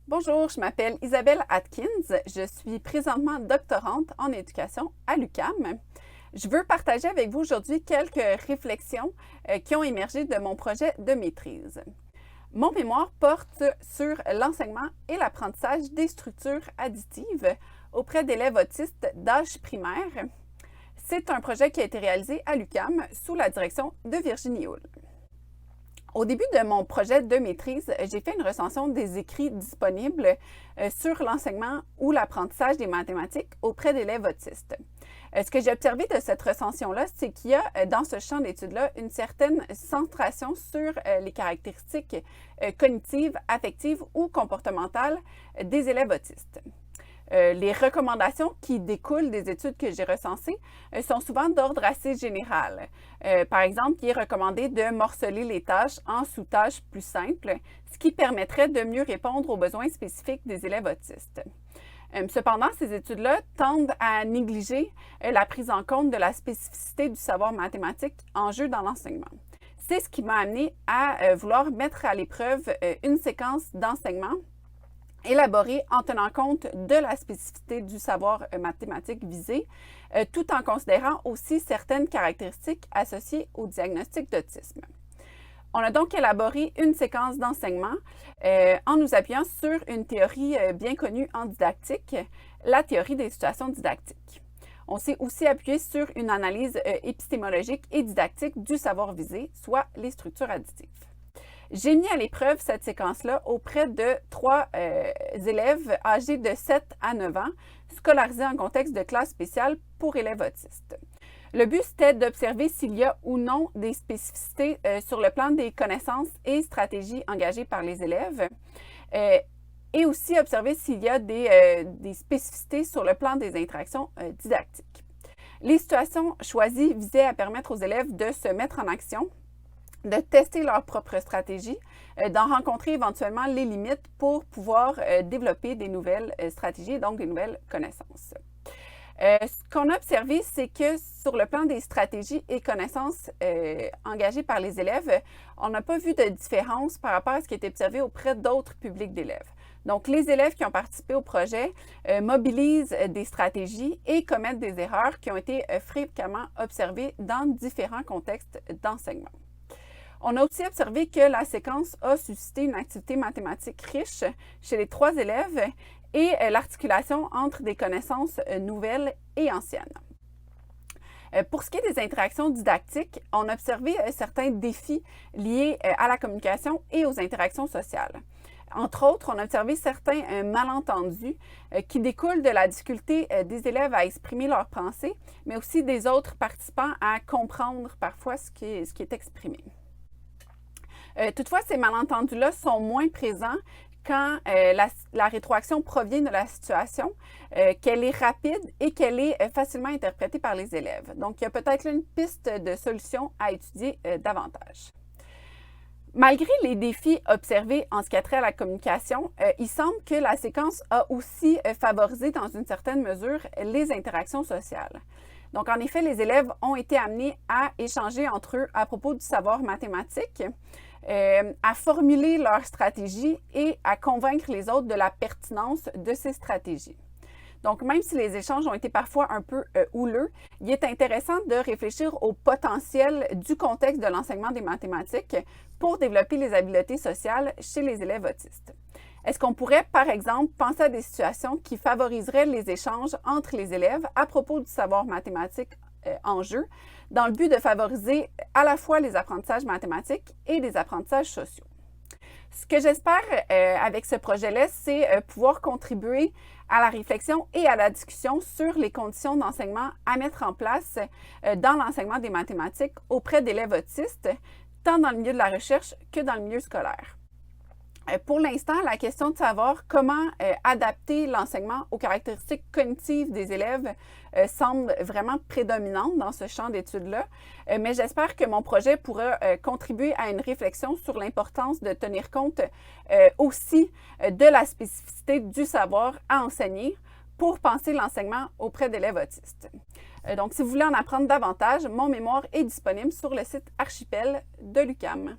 Bonjour, je m'appelle Isabelle Atkins. Je suis présentement doctorante en éducation à l'UQAM. Je veux partager avec vous aujourd'hui quelques réflexions qui ont émergé de mon projet de maîtrise. Mon mémoire porte sur l'enseignement et l'apprentissage des structures additives auprès d'élèves autistes d'âge primaire. C'est un projet qui a été réalisé à l'UQAM sous la direction de Virginie Houle. Au début de mon projet de maîtrise, j'ai fait une recension des écrits disponibles sur l'enseignement ou l'apprentissage des mathématiques auprès d'élèves autistes. Ce que j'ai observé de cette recension-là, c'est qu'il y a dans ce champ d'études-là une certaine centration sur les caractéristiques cognitives, affectives ou comportementales des élèves autistes. Les recommandations qui découlent des études que j'ai recensées sont souvent d'ordre assez général. Par exemple, il est recommandé de morceler les tâches en sous-tâches plus simples, ce qui permettrait de mieux répondre aux besoins spécifiques des élèves autistes. Cependant, ces études-là tendent à négliger la prise en compte de la spécificité du savoir mathématique en jeu dans l'enseignement. C'est ce qui m'a amené à vouloir mettre à l'épreuve une séquence d'enseignement élaborée en tenant compte de la spécificité du savoir mathématique visé, tout en considérant aussi certaines caractéristiques associées au diagnostic d'autisme. On a donc élaboré une séquence d'enseignement en nous appuyant sur une théorie bien connue en didactique, la théorie des situations didactiques. On s'est aussi appuyé sur une analyse épistémologique et didactique du savoir visé, soit les structures additives. J'ai mis à l'épreuve cette séquence-là auprès de 3 élèves âgés de 7 à 9 ans, scolarisés en contexte de classe spéciale pour élèves autistes. Le but, c'était d'observer s'il y a ou non des spécificités sur le plan des connaissances et stratégies engagées par les élèves, et aussi observer s'il y a des spécificités sur le plan des interactions didactiques. Les situations choisies visaient à permettre aux élèves de se mettre en action, de tester leur propre stratégie, d'en rencontrer éventuellement les limites pour pouvoir développer des nouvelles stratégies, donc des nouvelles connaissances. Ce qu'on a observé, c'est que sur le plan des stratégies et connaissances engagées par les élèves, on n'a pas vu de différence par rapport à ce qui est observé auprès d'autres publics d'élèves. Donc, les élèves qui ont participé au projet mobilisent des stratégies et commettent des erreurs qui ont été fréquemment observées dans différents contextes d'enseignement. On a aussi observé que la séquence a suscité une activité mathématique riche chez les 3 élèves et l'articulation entre des connaissances nouvelles et anciennes. Pour ce qui est des interactions didactiques, on a observé certains défis liés à la communication et aux interactions sociales. Entre autres, on a observé certains malentendus qui découlent de la difficulté des élèves à exprimer leurs pensées, mais aussi des autres participants à comprendre parfois ce qui est exprimé. Toutefois, ces malentendus-là sont moins présents quand la rétroaction provient de la situation, qu'elle est rapide et qu'elle est facilement interprétée par les élèves. Donc, il y a peut-être une piste de solution à étudier davantage. Malgré les défis observés en ce qui a trait à la communication, il semble que la séquence a aussi favorisé dans une certaine mesure les interactions sociales. Donc, en effet, les élèves ont été amenés à échanger entre eux à propos du savoir mathématique, à formuler leurs stratégies et à convaincre les autres de la pertinence de ces stratégies. Donc, même si les échanges ont été parfois un peu houleux, il est intéressant de réfléchir au potentiel du contexte de l'enseignement des mathématiques pour développer les habiletés sociales chez les élèves autistes. Est-ce qu'on pourrait, par exemple, penser à des situations qui favoriseraient les échanges entre les élèves à propos du savoir mathématique en jeu, dans le but de favoriser à la fois les apprentissages mathématiques et les apprentissages sociaux? Ce que j'espère avec ce projet-là, c'est pouvoir contribuer à la réflexion et à la discussion sur les conditions d'enseignement à mettre en place dans l'enseignement des mathématiques auprès d'élèves autistes, tant dans le milieu de la recherche que dans le milieu scolaire. Pour l'instant, la question de savoir comment adapter l'enseignement aux caractéristiques cognitives des élèves semble vraiment prédominante dans ce champ d'études-là, mais j'espère que mon projet pourra contribuer à une réflexion sur l'importance de tenir compte aussi de la spécificité du savoir à enseigner pour penser l'enseignement auprès d'élèves autistes. Donc, si vous voulez en apprendre davantage, mon mémoire est disponible sur le site Archipel de l'UQAM.